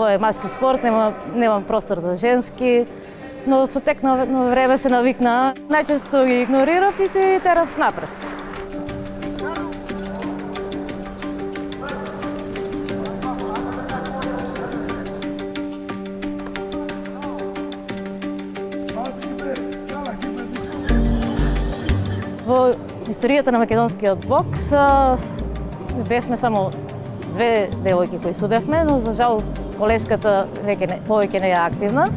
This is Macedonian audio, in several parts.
тоа е машки спорт, немам простор за женски, но со тек на време се навикна. Најчесто ги игнорирав и се терав напред. Во историјата на македонскиот бокс бевме само две девојки кои судевме, но за жал колешката повеќе не е активна.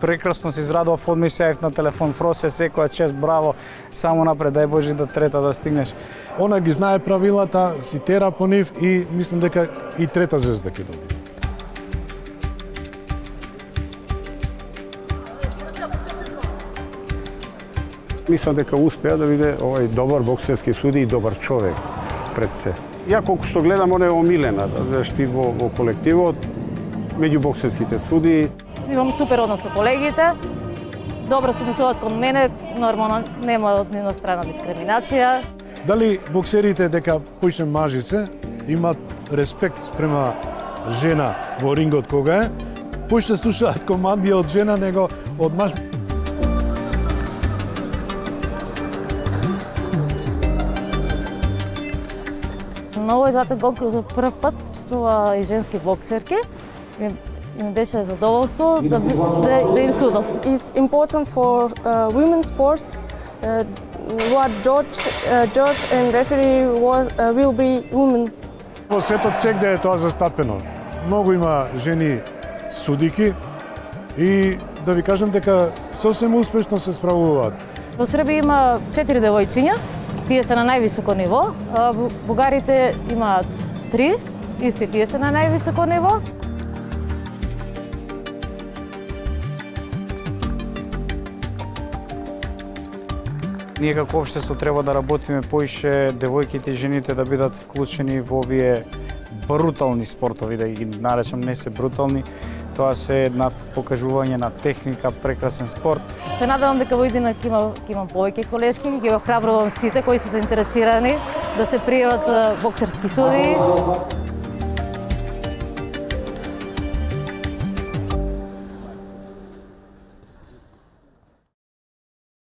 Прекрасно се израдував, одми се јавив на телефон, Фросе, секоја чест, браво, само напред, дај Боже до трета да стигнеш. Она ги знае правилата, си тера по нив и мислам дека и трета звезда ќе доби. Мислам дека успеа да биде овој добар боксерски суди и добар човек пред се. Ја колку што гледам, она е омилена, зашто во колективот, меѓу боксерските суди. Имам супер однос со колегите, добро се однесуваат кон мене, нормално нема од нивна страна дискриминација. Дали боксерите дека поише мажи се, имаат респект спрема жена во рингот кога е, поише слушаат команди од жена него од маж. На овој златен гонка за прв пат чествува и женски боксерки. И ми беше задоволство да им судов. It's important for women's sports what judge and referee will be women. Во светот сегде е тоа застапено. Многу има жени судики и да ви кажам дека сосем успешно се справуваат. Во Србија има 4 девојчиња, тие се на највисоко ниво, а бугарите имаат 3, исто и тие се на највисоко ниво. Ние како општество треба да работиме поише девојките и жените да бидат вклучени во овие брутални спортови, да ги наречам, не се брутални. Тоа се една покажување на техника, прекрасен спорт. Се надевам дека во иднина ќе имам повеќе колешки, ги охрабрувам сите кои се заинтересирани да се пријават боксерски судии.